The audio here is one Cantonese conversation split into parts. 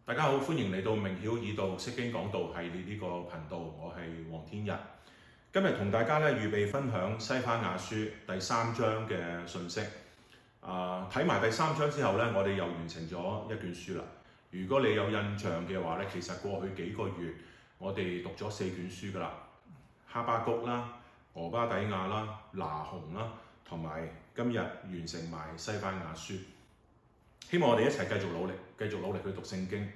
大家好，歡迎嚟到明曉以道釋經講道系列呢個頻道，我係黃天日。今日同大家預備分享西番雅書第3章嘅信息。睇埋第3章之後我哋又完成咗一卷書啦。如果你有印象嘅話其實過去幾個月我哋讀咗4卷書噶啦，哈巴谷啦、俄巴底亞啦、拿鴻啦，同埋今日完成埋西番雅書。希望我哋一齊繼續努力去讀聖經。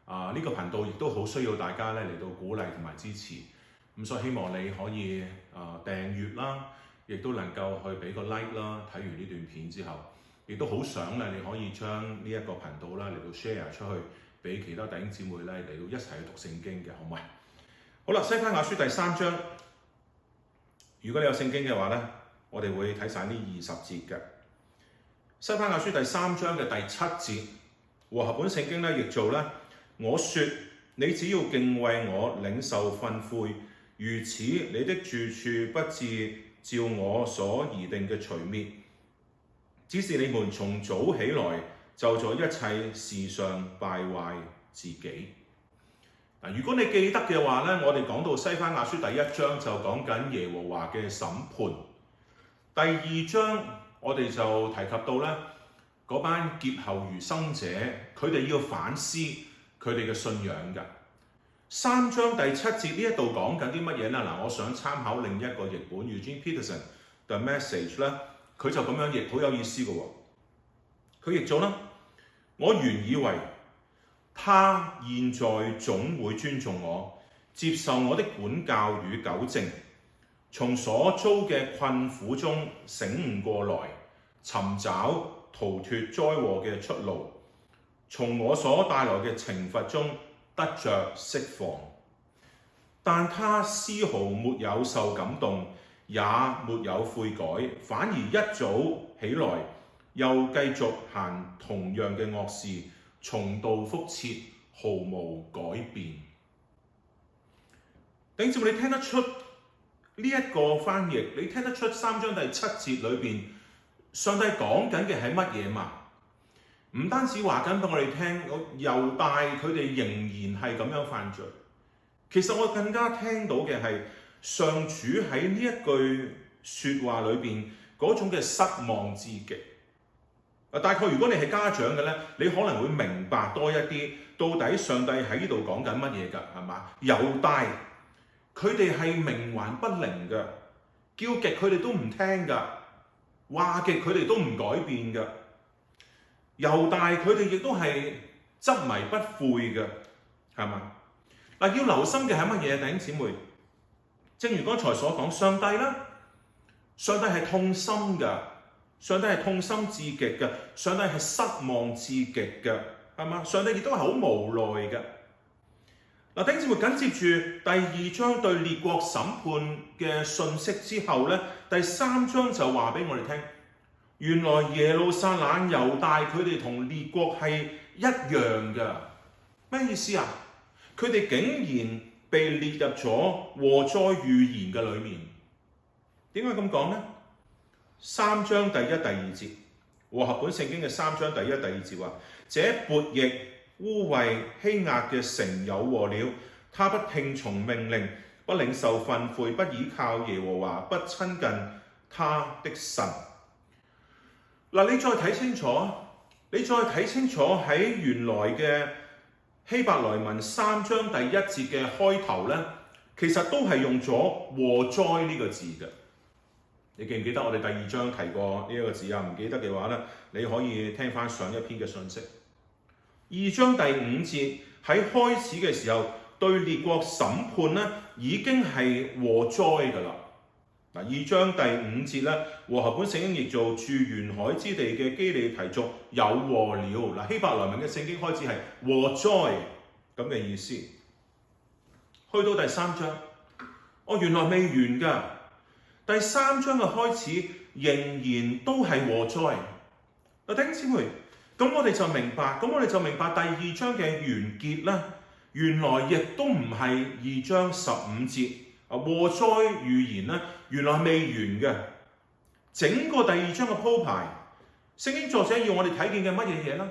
呢個頻道亦都好需要大家嚟到鼓勵同埋支持。咁所以希望你可以訂閱啦，亦都能夠去俾個 like 啦。睇完呢段片之後，亦都好想你可以將呢一個頻道嚟到 share 出去，俾其他弟兄姊妹嚟到一齊去讀聖經嘅，好唔好？好啦，西番雅書第3章，如果你有聖經嘅話我哋會睇晒呢20節嘅。西番雅書第3章嘅第7節，和合本聖經譯做我說你只要敬畏我，領受訓誨，如此你的住處不致照我所擬定嘅除滅，只是你們從早起來就在一切事上敗壞自己。如果你記得嘅話我哋講到西番雅書第1章就講緊耶和華嘅審判，第2章我哋就提及到嗰班劫後餘生者，佢哋要反思佢哋嘅信仰嘅。3章第7節呢一度講緊啲乜嘢呢？我想參考另一個譯本 Eugene Peterson The Message 佢就咁樣譯，好有意思嘅喎。佢譯咗我原以為他現在總會尊重我，接受我的管教與糾正，從所遭嘅困苦中醒悟過來，尋找逃脫災禍嘅出路，從我所帶來嘅懲罰中得着釋放。但他絲毫沒有受感動，也沒有悔改，反而一早起來又繼續行同樣嘅惡事，重蹈覆轍，毫無改變。弟兄姊妹，你聽得出呢一個翻譯？你聽得出3章第7節裏邊上帝講緊嘅係乜嘢嘛？唔單止話緊俾我哋聽，猶大佢哋仍然係咁樣犯罪。其實我更加聽到嘅係上主喺呢一句説話裏邊嗰種嘅失望至極。大概如果你係家長嘅你可能會明白多一啲，到底上帝喺呢度講緊乜嘢㗎？係嘛？猶大佢哋係冥頑不靈嘅，叫極佢哋都唔聽㗎，話極佢哋都唔改變㗎。猶大佢哋亦都係執迷不悔嘅，係嘛？要留心嘅係乜嘢？弟兄姊妹，正如剛才所講，上帝係痛心嘅，上帝係痛心至極嘅，上帝係失望至極嘅，係嘛？上帝亦都係好無奈嘅。弟兄姊妹，緊接住第2章對列國審判嘅信息之後第3章就話俾我哋聽，原來耶路撒冷、猶大佢哋同列國係一樣嘅。咩意思啊？佢哋竟然被列入咗禍災預言嘅裏面。點解咁講呢？3章第1、第2節，和合本聖經嘅3章第1、第2節話：這悖逆污穢欺壓嘅城有禍了，他不聽從命令，不領受訓誨，不倚靠耶和華，不親近他的神。你再睇清楚喺原來嘅希伯來文3章第1節嘅開頭其實都係用咗禍災呢個字嘅。你記唔記得我哋第2章提過呢一個字啊？唔記得嘅話你可以聽翻上一篇嘅信息。2章第5節喺開始嘅時候對列國審判已經係禍災㗎啦。2章第5節和合本聖經譯做住沿海之地嘅基利提族有禍了。希伯來文嘅聖經開始係禍災咁嘅意思。去到第3章，原來未完㗎。第3章嘅開始仍然都係禍災。弟兄姊妹，咁我哋就明白第2章嘅完結原來亦都唔係2章15節禍災預言原來未完嘅。整個第2章嘅鋪排，聖經作者要我哋睇見嘅乜嘢嘢呢？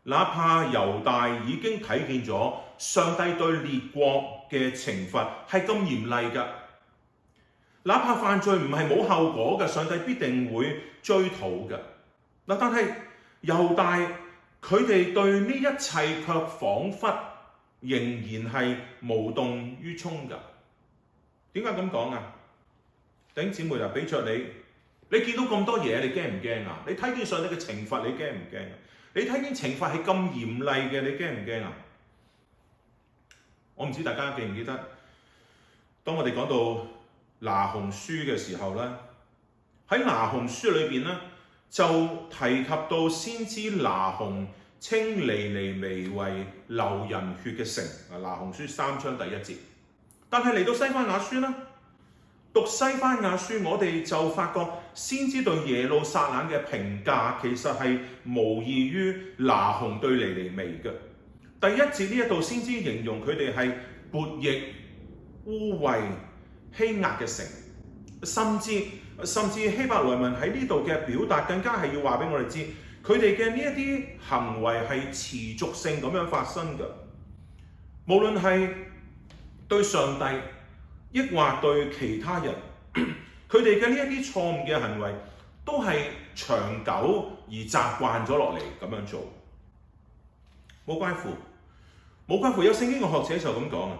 哪怕猶大已經睇見咗上帝對列國嘅懲罰係咁嚴厲㗎，哪怕犯罪唔係冇後果嘅，上帝必定會追討嘅。嗱，但係猶大佢哋對呢一切卻彷彿仍然係無動於衷㗎。點解咁講啊？弟兄姊妹啊，俾着你見到咁多嘢，你驚唔驚啊？你睇見上帝嘅懲罰，你驚唔驚啊？你睇見懲罰係咁嚴厲嘅，你驚唔驚啊？我唔知大家記唔記得，當我哋講到拿鴻書嘅時候咧，喺拿鴻書裏邊咧就提及到先知拿鴻稱尼尼微為流人血嘅城。拿鴻書3章第1節。但係嚟到西番雅書咧，讀西番雅書，我哋就發覺先知對耶路撒冷嘅評價其實係無異於拿鴻對尼尼微嘅。第1節呢一度先知形容佢哋係悖逆、污穢、欺壓嘅城，甚至希伯來文喺呢度嘅表達更加係要話俾我哋知，佢哋嘅呢一啲行為係持續性咁樣發生嘅，無論係對上帝，抑或對其他人，佢哋嘅呢一啲錯誤嘅行為都係長久而習慣咗落嚟咁樣做。冇關乎，有聖經嘅學者就咁講啊，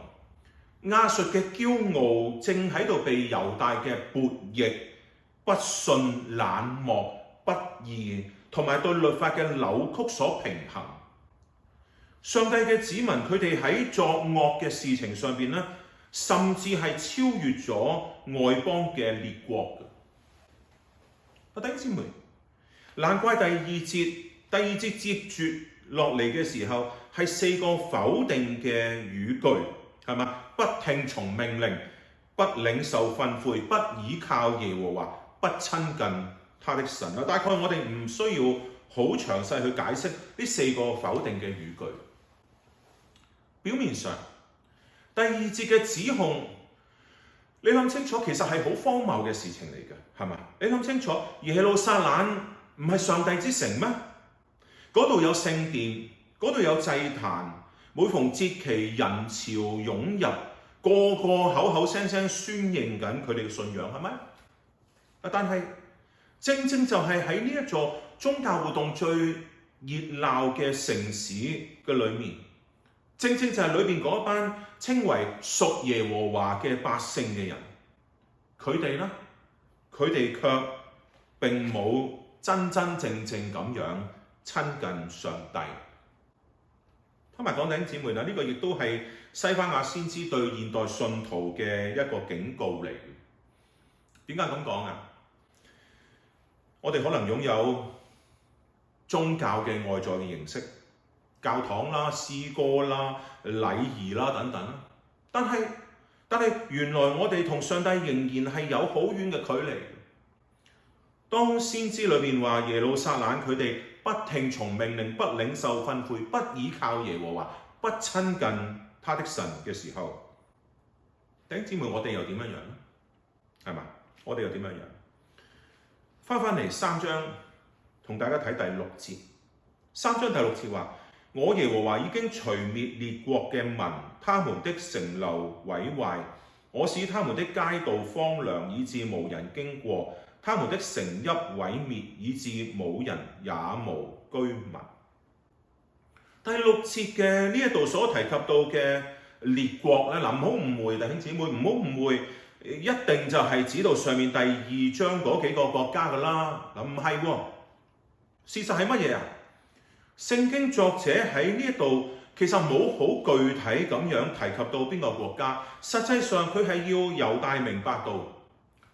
亞述嘅驕傲正喺度被猶大嘅悖逆、不信、冷漠、不義同埋對律法嘅扭曲所平衡。上帝嘅子民佢哋喺作惡嘅事情上邊咧，甚至係超越咗外邦嘅列國嘅。弟兄姊妹，難怪第二節接住落嚟嘅時候係4個否定嘅語句，係嘛？不聽從命令，不領受訓誨，不倚靠耶和華，不親近他的神。大概我哋唔需要好詳細去解釋呢4個否定嘅語句。表面上，第2節嘅指控，你諗清楚，其實係好荒謬嘅事情嚟嘅，係嘛？你諗清楚，耶路撒冷唔係上帝之城咩？嗰度有聖殿，嗰度有祭壇，每逢節期人潮湧入，個個口口聲聲宣認緊佢哋嘅信仰，係咪？但係正正就係喺呢一座宗教活動最熱鬧嘅城市嘅裏面，正正就係裏邊嗰班稱為屬耶和華嘅百姓嘅人，佢哋呢，佢哋卻並冇真真正正咁樣親近上帝。同埋講弟兄姊妹啦，呢個亦都係西番雅先知對現代信徒嘅一個警告嚟。點解咁講啊？我哋可能擁有宗教嘅外在嘅形式，教堂啦、詩歌啦、禮儀啦等等，但係原來我哋同上帝仍然係有好遠嘅距離。當先知裏邊話耶路撒冷佢哋不聽從命令，不領受訓誨，不倚靠耶和華，不親近他的神嘅時候，弟兄姊妹，我哋又點樣樣呢？係嘛？我哋又點樣樣？翻嚟3章，同大家睇第6節。3章第6節話：我耶和華已經除滅列國嘅民，他們的城樓毀壞，我使他們的街道荒涼，以致無人經過；他們的城邑毀滅，以致冇人也無居民。第6節嘅呢一度所提及到嘅列國咧，唔好誤會，弟兄姊妹，唔好誤會，一定就係指到上面第2章嗰幾個國家噶啦。唔係喎，事實係乜嘢啊？聖經作者喺呢一度其實冇好具體咁樣提及到邊個國家，實際上佢係要猶大明白到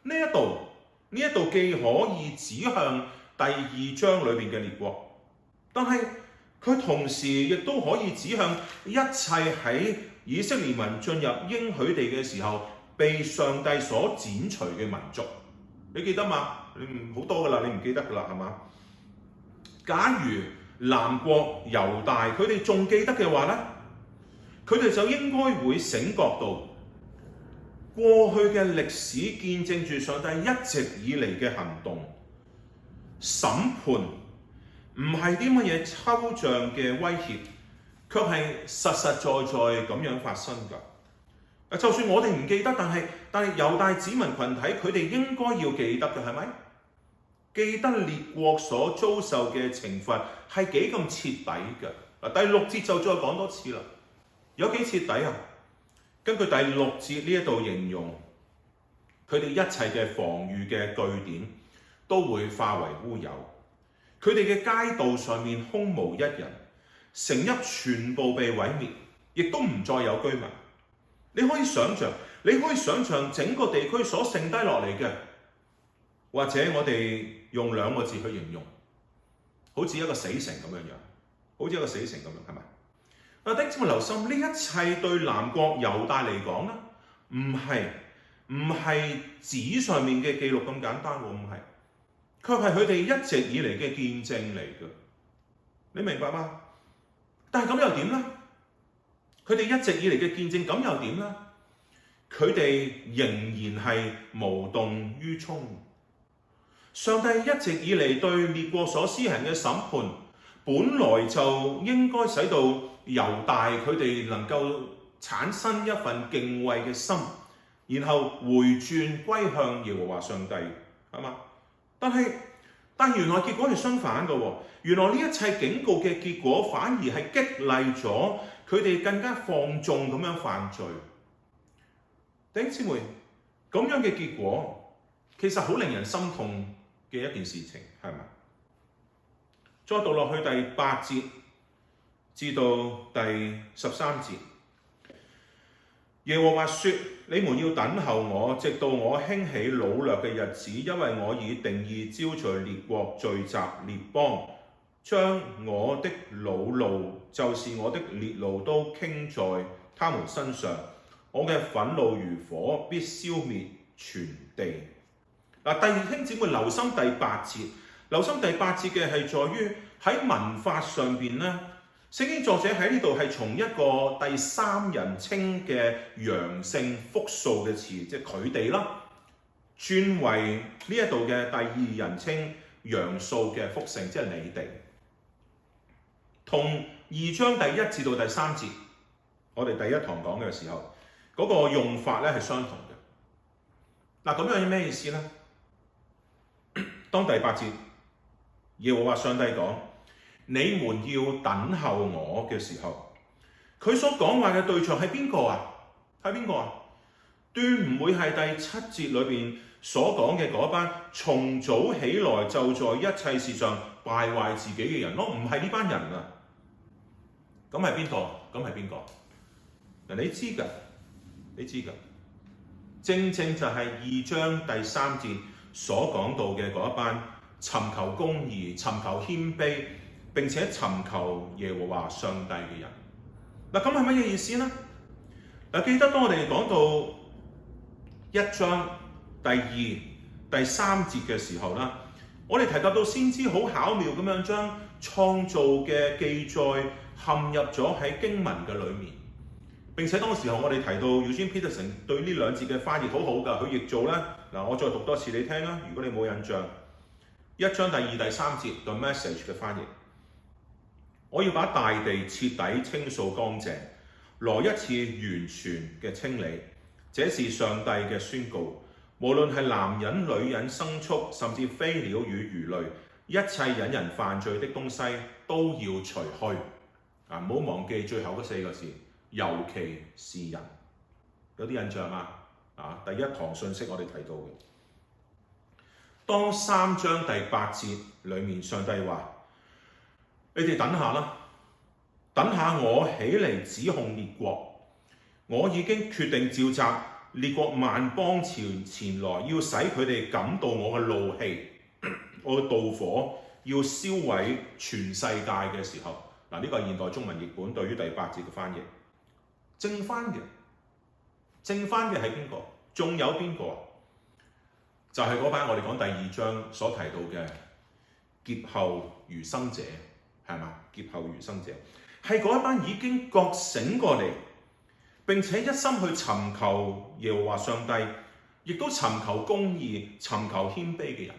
呢一度既可以指向第2章裏邊嘅列國，但係佢同時亦都可以指向一切喺以色列民進入應許地嘅時候被上帝所剪除嘅民族。你記得嘛？你好多噶啦，你唔記得噶啦，係嘛？假如南國猶大佢哋仲記得嘅話咧，佢哋就應該會醒覺到過去嘅歷史見證住上帝一直以嚟嘅行動、審判、唔係啲乜嘢抽象嘅威脅，卻係實實在在咁樣發生㗎。就算我哋唔記得，但係猶大子民群體佢哋應該要記得嘅，係咪？記得列國所遭受嘅懲罰係幾咁徹底嘅。第6節就再講多次啦，有幾徹底啊？根據第6節呢一度形容，佢哋一切嘅防禦嘅據點都會化為烏有，佢哋嘅街道上面空無一人，城邑全部被毀滅，亦都唔再有居民。你可以想像整個地區所剩低落嚟嘅，或者我哋用2個字去形容，好似一個死城咁樣樣，係咪？弟兄姊妹留心，呢一切對南國猶大嚟講咧，唔係紙上面嘅記錄咁簡單喎，唔係，卻係佢哋一直以嚟嘅見證嚟嘅。你明白嗎？但係咁又點呢？佢哋一直以嚟嘅見證，咁又點呢？佢哋仍然係無動於衷。上帝一直以嚟對列國所施行嘅審判，本來就應該使到猶大佢哋能夠產生一份敬畏嘅心，然後回轉歸向耶和華上帝，係嘛？但原來結果係相反嘅喎。原來呢一切警告嘅結果，反而係激勵咗佢哋更加放縱咁樣犯罪。弟兄姊妹，咁樣嘅結果其實好令人心痛嘅一件事情，係咪？再讀落去第8節至到第13節，耶和華說：你們要等候我，直到我興起擄掠嘅日子，因為我已定意招聚列國，聚集列邦，將我的惱怒，就是我的烈怒都傾在他們身上。我嘅憤怒如火，必消滅全地。弟兄姊妹留心第8節，嘅係在於喺文法上邊咧，聖經作者喺呢度係從一個第3人稱嘅陽性複數嘅詞，即係佢哋啦，轉為呢一度嘅第2人稱陽數嘅複性，即係你哋。同2章第1至到第3節，我哋第一堂講嘅時候，嗰個用法咧係相同嘅。咁樣係咩意思呢？當第8節耶和華上帝講你們要等候我嘅時候，佢所講話嘅對象係邊個啊？斷唔會係第7節裏邊所講嘅嗰班從早起來就在一切事上敗壞自己嘅人咯，唔係呢班人啊。咁係邊個？你知㗎，正正就係2章第3節所講到嘅嗰一班尋求公義、尋求謙卑並且尋求耶和華上帝嘅人。咁係乜嘢意思呢？記得當我哋講到1章第2、第3節嘅時候啦，我哋提及到先知好巧妙咁樣將創造嘅記載陷入咗喺經文嘅裏面。並且當時候我哋提到 Eugene Peterson 對呢2節嘅翻譯好好㗎，佢譯做咧，我再讀多次你聽啦。如果你冇印象，1章第2、第3節 The Message 嘅翻譯，我要把大地徹底清掃乾淨，來一次完全嘅清理，這是上帝嘅宣告。無論係男人、女人、牲畜，甚至飛鳥與魚類，一切引人犯罪的東西都要除去。唔好忘記最後嗰4個字。尤其是人，有啲印象嗎？第一堂信息我哋提到嘅，當3章第8節裏面，上帝話：你哋等下啦，等下我起嚟指控列國，我已經決定召集列國萬邦前來，要使佢哋感到我嘅怒氣，我嘅妒火要燒毀全世界嘅時候，呢個係現代中文譯本對於第8節嘅翻譯。剩翻嘅係邊個？仲有邊個？就係嗰班我哋講第2章所提到嘅劫後餘生者，係嘛？劫後餘生者係嗰一班已經覺醒過嚟，並且一心去尋求耶和華上帝，亦都尋求公義、尋求謙卑嘅人。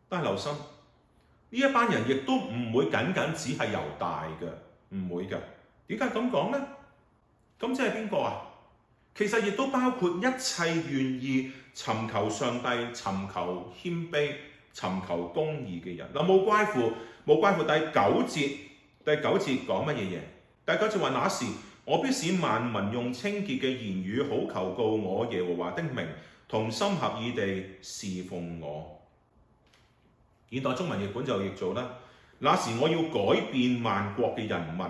但係留心，呢一班人亦都唔會僅僅只係猶大嘅，唔會嘅。點解咁講呢？咁即係邊個啊？其實亦都包括一切願意尋求上帝、尋求謙卑、尋求公義嘅人。嗱，冇關乎第九節。第九節講乜嘢嘢？第九節話：那時我必使萬民用清潔嘅言語好求告我耶和華的名，同心合意地侍奉我。現代中文譯本就譯做啦：那時我要改變萬國嘅人民，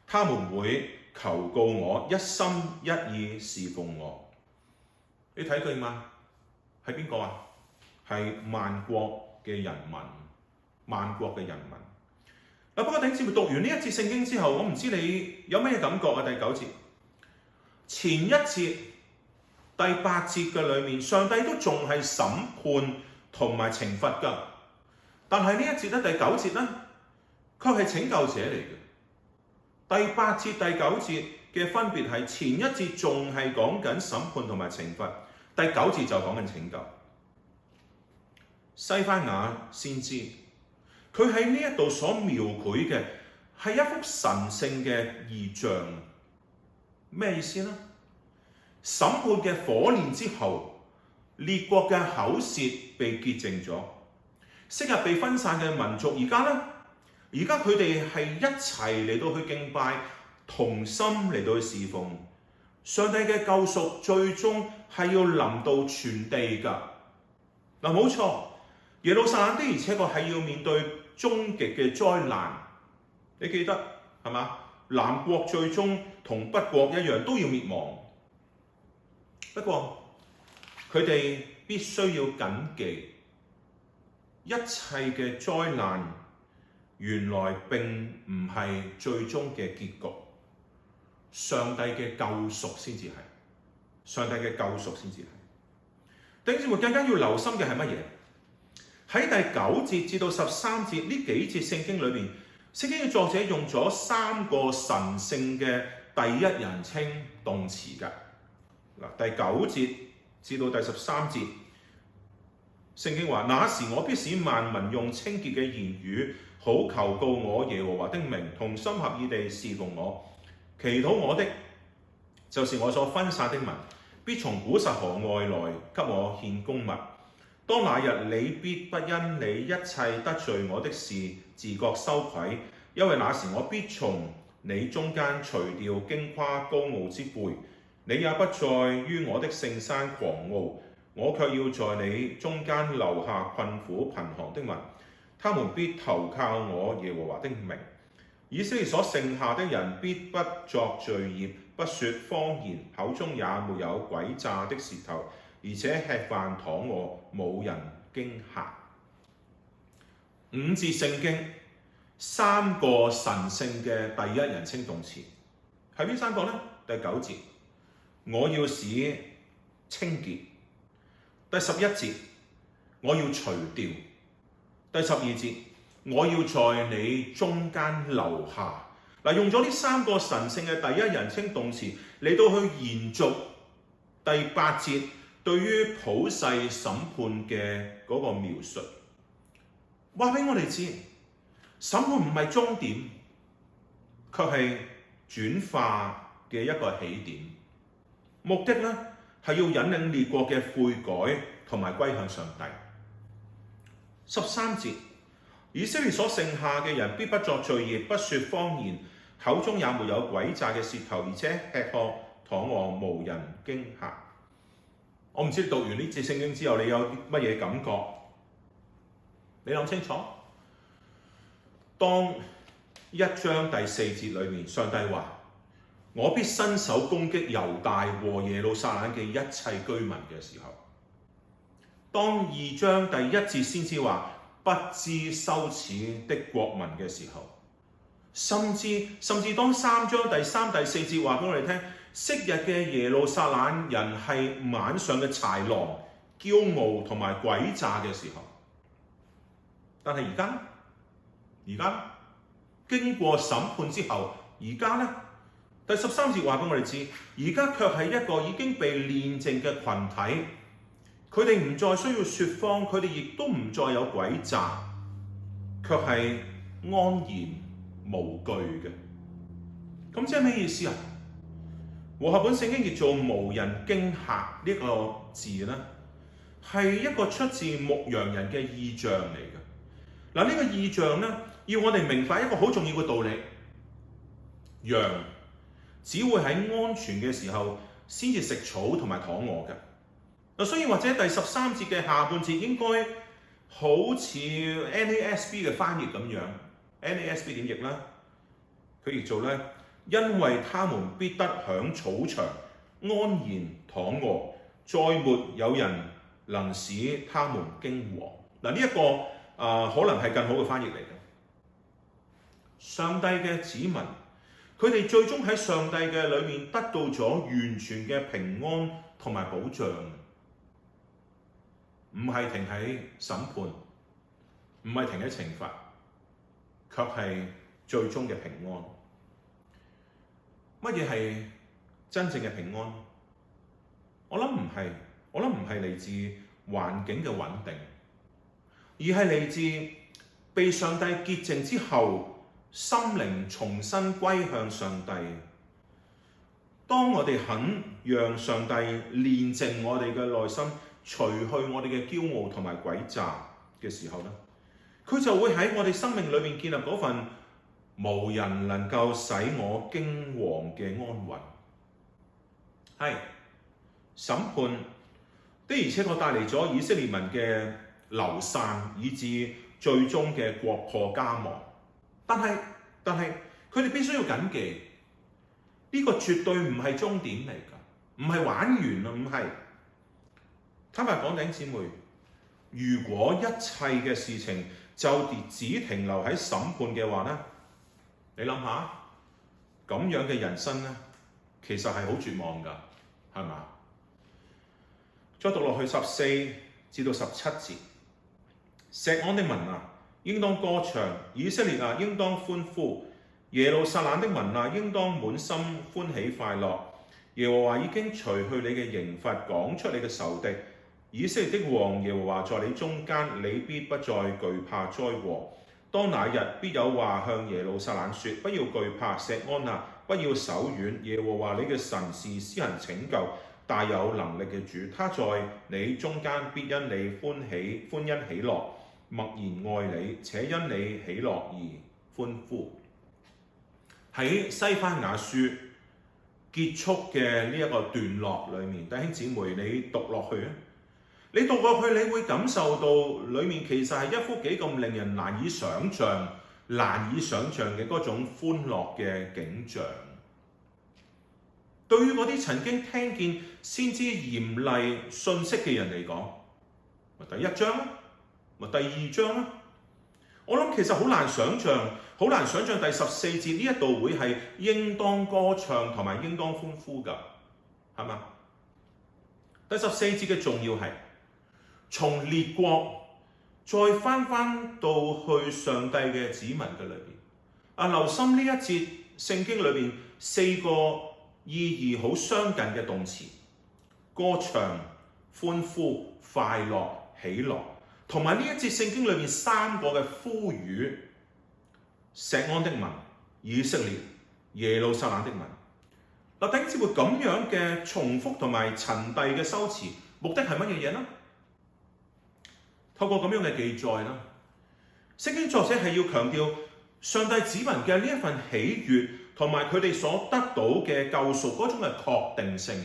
他們會求告我，一心一意侍奉我。你睇佢嘛？係邊個啊？係萬國嘅人民，萬國嘅人民。不過弟兄姊妹，讀完呢一節聖經之後，我唔知你有咩感覺啊？第九節前一節第8節嘅裏面，上帝都仲係審判同埋懲罰㗎，但係呢一節咧，第九節咧，佢係拯救者嚟嘅。第8節第9節嘅分別係前一節仲係講緊審判同埋懲罰，第9節就講緊拯救。西番雅先知，佢喺呢一度所描繪嘅係一幅神聖嘅異象。咩意思呢？審判嘅火煉之後，列國嘅口舌被潔淨咗，昔日被分散嘅民族，而家佢哋係一齊嚟到去敬拜，同心嚟到去侍奉上帝嘅救贖，最終係要臨到全地㗎。嗱，冇錯，耶路撒冷的而且確係要面對終極嘅災難。你記得係嘛？南國最終同北國一樣都要滅亡。不過佢哋必須要謹記，一切嘅災難原來並唔係最終嘅結局，上帝嘅救贖先至係，上帝嘅救贖先至係。弟兄姊妹更加要留心嘅係乜嘢？喺第9節至到13節呢幾節聖經裏面，聖經嘅作者用咗3個神聖嘅第一人稱動詞㗎。第9節至到第13節，聖經話：那時我必使萬民用清潔嘅言語好求告我耶和華的名，同心合意地侍奉我。祈禱我的，就是我所分散的民，必從古實河外來給我獻供物。當那日，你必不因你一切得罪我的事自覺羞愧，因為那時我必從你中間除掉矜誇高傲之輩，你也不再於我的聖山狂傲。我卻要在你中間留下困苦貧寒的民，他們必投靠我耶和華的名。以色列所剩下的人必不作罪孽，不說謊言，口中也沒有詭詐的舌頭，而且吃飯躺臥，冇人驚嚇。5節聖經3個神聖嘅第一人稱動詞，係邊3個呢？第9節，我要使清潔。第11節，我要除掉。第12節，我要在你中間留下。用咗呢3個神聖嘅第一人稱動詞嚟到去延續第8節對於普世審判嘅嗰個描述，話俾我哋知，審判唔係終點，卻係轉化嘅一個起點。目的呢，係要引領列國嘅悔改同埋歸向上帝。13節，以色列所剩下嘅人必不作罪孽，不說謊言，口中也沒有詭詐嘅舌頭，而且吃喝躺臥，無人驚嚇。我唔知你讀完呢節聖經之後，你有乜嘢感覺？你諗清楚。當1章第4節裏面，上帝話：我必伸手攻擊猶大和耶路撒冷嘅一切居民嘅時候，當2章第1節先至話不知羞恥的國民嘅時候，甚至當3章第3、第4節話俾我哋聽，昔日嘅耶路撒冷人係晚上嘅豺狼、驕傲同埋詭詐嘅時候，但係而家經過審判之後，而家呢？第13節話俾我哋知，而家卻係一個已經被煉淨嘅群體，佢哋唔再需要説謊，佢哋亦都唔再有詭詐。卻係安然無懼嘅。咁即係咩意思啊？和合本聖經譯做無人驚嚇呢個字咧，係一個出自牧羊人嘅意象嚟嘅。嗱，呢個意象咧，要我哋明白一個好重要嘅道理：羊只會喺安全嘅時候先至食草同埋躺臥嘅。所以或者第13節嘅下半節應該好似 NASB 嘅翻譯咁樣。NASB 點譯咧？佢譯做咧，因為他們必得享草場，安然躺臥，再沒有人能使他們驚惶。嗱，呢一個可能係更好嘅翻譯嚟嘅。上帝嘅子民，佢哋最終喺上帝嘅裏面得到咗完全嘅平安同埋保障，唔係停喺審判，唔係停喺懲罰，卻係最終嘅平安。乜嘢係真正嘅平安？我諗唔係嚟自環境嘅穩定，而係嚟自被上帝潔淨之後，心靈重新歸向上帝。當我哋肯讓上帝煉淨我哋嘅內心，除去我哋嘅驕傲同埋詭詐嘅時候咧，佢就會喺我哋生命裏面建立嗰份無人能夠使我驚惶嘅安穩。係審判的而且確帶嚟咗以色列民嘅流散，以致最終嘅國破家亡。但係佢哋必須要謹記，呢個絕對唔係終點嚟㗎，唔係玩完啦，唔係。坦白講，弟兄姊妹，如果一切嘅事情就只停留喺審判嘅話咧，你諗下，咁樣嘅人生咧，其實係好絕望㗎，係嘛？再讀落去14至到17節，錫安的民啊，應當歌唱；以色列啊，應當歡呼；耶路撒冷的民啊，應當滿心歡喜快樂。耶和華已經除去你嘅刑罰，趕出你嘅仇敵。以色列的王耶和華在你中間，你必不再懼怕災禍。當那日，必有話向耶路撒冷說：不要懼怕，錫安啊，不要手軟。耶和華你嘅神是施行拯救、大有能力嘅主，他在你中間必因你歡欣喜樂，默然愛你，且因你喜樂而歡呼。喺西番雅書結束嘅呢一個段落裏面，弟兄姊妹，你讀落去啊！你讀過去，你會感受到裡面其實係一幅幾咁令人難以想像嘅嗰種歡樂嘅景象。對於嗰啲曾經聽見先知嚴厲訊息嘅人嚟講，第一章啦，第二章啦，我諗其實好難想像第14節呢一度會係應當歌唱同埋應當歡呼㗎，係嘛？第14節嘅重要係從列國再翻到去上帝嘅子民嘅裏邊。留心呢一節聖經裏邊4個意義好相近嘅動詞：歌唱、歡呼、快樂、喜樂，同埋呢一節聖經裏面3個嘅呼籲：錫安的民、以色列、耶路撒冷的民。嗱，弟兄姊妹，咁樣嘅重複同埋陳遞嘅修辭，目的係乜嘢嘢呢？透過咁樣嘅記載啦，聖經作者係要強調上帝子民嘅呢一份喜悅，同埋佢哋所得到嘅救贖嗰種嘅確定性。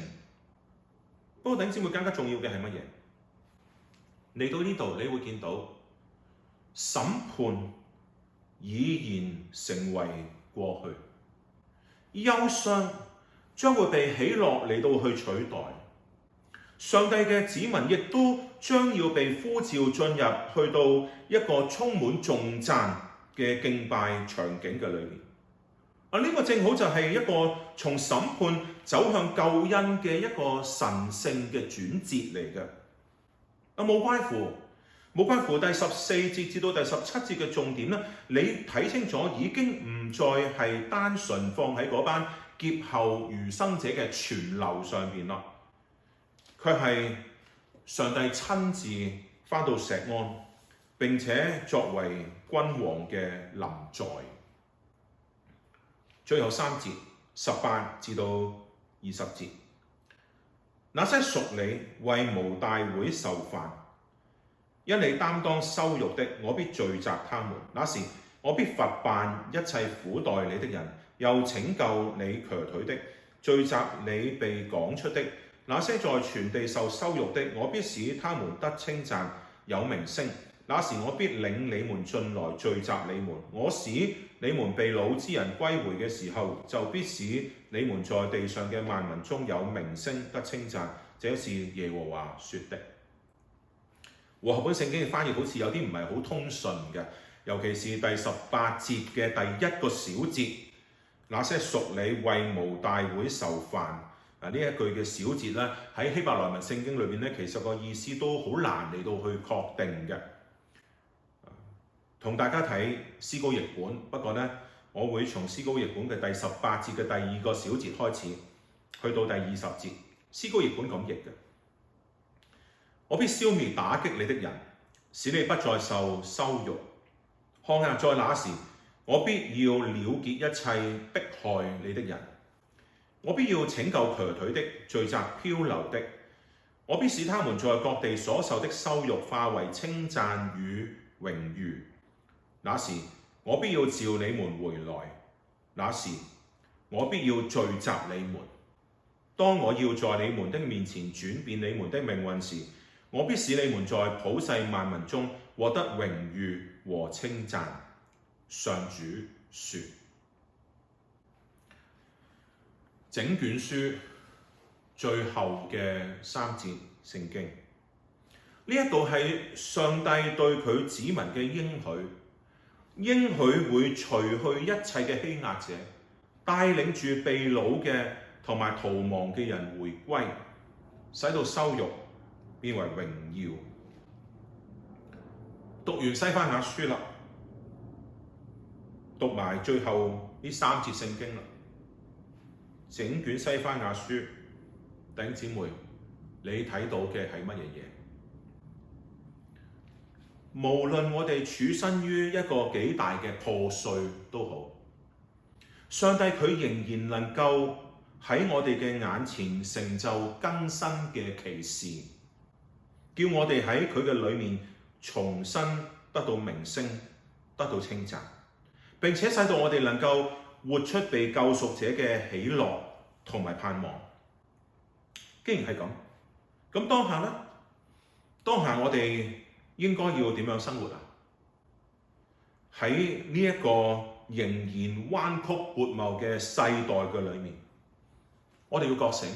不過弟兄姊妹，更加重要嘅係乜嘢？嚟到呢度，你會見到審判已然成為過去，憂傷將會被喜樂嚟到去取代。上帝嘅子民亦都將要被呼召進入去到一個充滿頌讚嘅敬拜場景嘅裏面。呢個正好就係一個從審判走向救恩嘅一個神聖嘅轉折嚟嘅。冇關乎第14節至到第17節嘅重點咧，你睇清楚已經唔再係單純放喺嗰班劫後餘生者嘅傳流上邊啦。佢係上帝親自翻到錫安，並且作為君王嘅臨在。最後3節18至到20節，那些屬你為無大會受煩，因你擔當羞辱的，我必聚集他們。那時我必罰辦一切苦待你的人，又拯救你瘸腿的，聚集你被趕出的。那些在全地受羞辱的，我必使他們得稱讚，有名聲。那時我必領你們進來聚集你們，我使你們被擄之人歸回嘅時候，就必使你們在地上嘅萬民中有名聲得稱讚。這是耶和華說的。和合本聖經嘅翻譯好似有啲唔係好通順嘅，尤其是第18節嘅第1個小節，那些屬你為無大會受煩。呢一句嘅小節咧，喺希伯來文聖經裏邊咧，其實個意思都好難嚟到去確定嘅。同大家睇思高譯本，不過咧，我會從思高譯本嘅第18節嘅第2個小節開始，去到第20節。思高譯本咁譯嘅：我必消滅打擊你的人，使你不再受羞辱。看啊，在那時，我必要了結一切迫害你的人。我必要拯救瘸腿的，聚集漂流的。我必使他們在各地所受的羞辱化為稱讚與榮譽。那時我必要召你們回來，那時我必要聚集你們。當我要在你們的面前轉變你們的命運時，我必使你們在普世萬民中獲得榮譽和稱讚。上主說。整卷書最後嘅3節聖經，呢一度係上帝對佢子民嘅應許會除去一切嘅欺壓者，帶領住被擄嘅同埋逃亡嘅人回歸，使到羞辱變為榮耀。讀完西番雅書啦，讀埋最後呢3節聖經啦。整卷西番雅書，弟兄姊妹，你睇到嘅係乜嘢嘢？無論我哋處身於一個幾大嘅破碎都好，上帝佢仍然能夠喺我哋嘅眼前成就更新嘅奇事，叫我哋喺佢嘅裏面重新得到名聲，得到稱讚，並且使到我哋能夠活出被救贖者嘅喜樂同埋盼望。既然係咁，咁當下呢？當下我哋應該要點樣生活啊？喺呢一個仍然彎曲悖謬嘅世代嘅裏面，我哋要覺醒，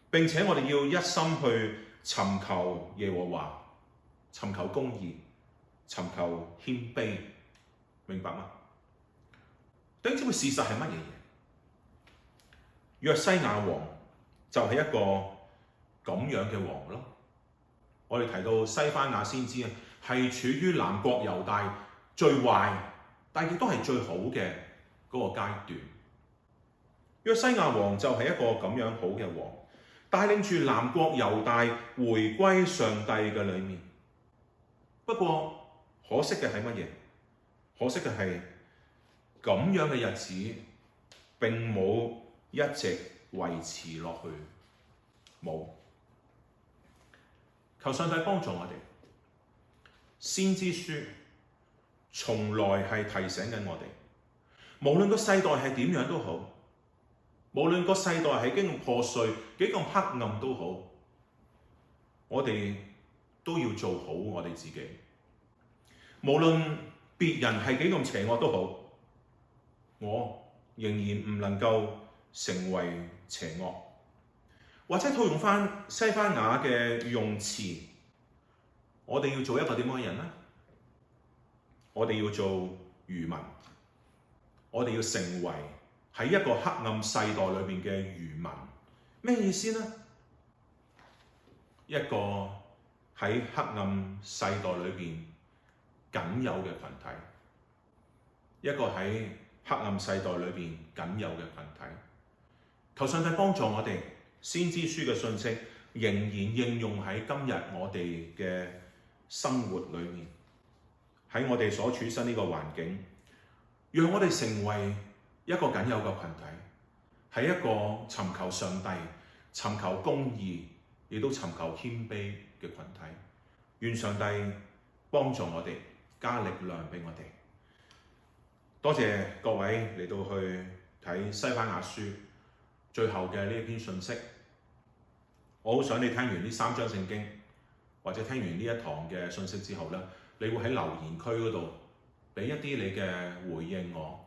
並且我哋要一心去尋求耶和華，尋求公義，尋求謙卑，明白嗎？弟兄姊妹，事實係乜嘢？約西亞王就係一個咁樣嘅王咯。我哋提到西番雅先知啊，係處於南國猶大最壞，但亦都係最好嘅嗰個階段。約西亞王就係一個咁樣好嘅王，帶領住南國猶大回歸上帝嘅裏面。不過可惜嘅係乜嘢？可惜嘅係咁樣嘅日子並冇一直維持落去，冇。求上帝幫助我哋。先知書從來係提醒緊我哋，無論個世代係點樣都好，無論個世代係幾咁破碎、幾咁黑暗都好，我哋都要做好我哋自己。無論別人係幾咁邪惡都好，我仍然唔能夠成為邪惡。或者套用翻西番雅嘅用詞，我哋要做一個點樣嘅人呢？我哋要做餘民，我哋要成為喺一個黑暗世代裏邊嘅餘民。咩意思呢？一個喺黑暗世代裏邊僅有嘅群體，一個喺黑暗世代裏邊僅有嘅群體。求上帝幫助我哋，先知書嘅信息仍然應用喺今日我哋嘅生活裏面。喺我哋所處身呢個環境，讓我哋成為一個僅有嘅群體，係一個尋求上帝、尋求公義，亦都尋求謙卑嘅群體。願上帝幫助我哋，加力量俾我哋。多謝各位嚟到去睇西番雅書最後嘅呢一篇信息。我好想你聽完呢3章聖經，或者聽完呢一堂嘅信息之後咧，你會喺留言區嗰度俾一啲你嘅回應我，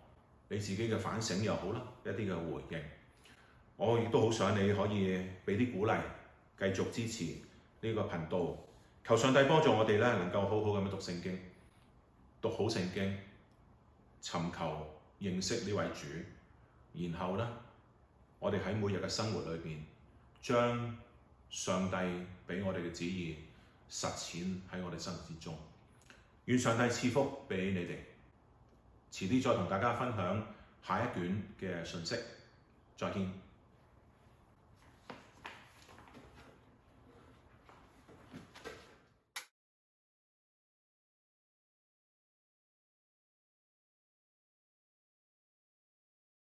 你自己嘅反省又好啦，一啲嘅回應。我亦都好想你可以俾啲鼓勵，繼續支持呢個頻道。求上帝幫助我哋咧，能夠好好咁樣讀聖經，讀好聖經，尋求認識呢位主，然後咧，我哋喺每日嘅生活裏邊，將上帝俾我哋嘅旨意實踐喺我哋生活之中。願上帝賜福俾你哋。遲啲再同大家分享下一卷嘅信息。再見。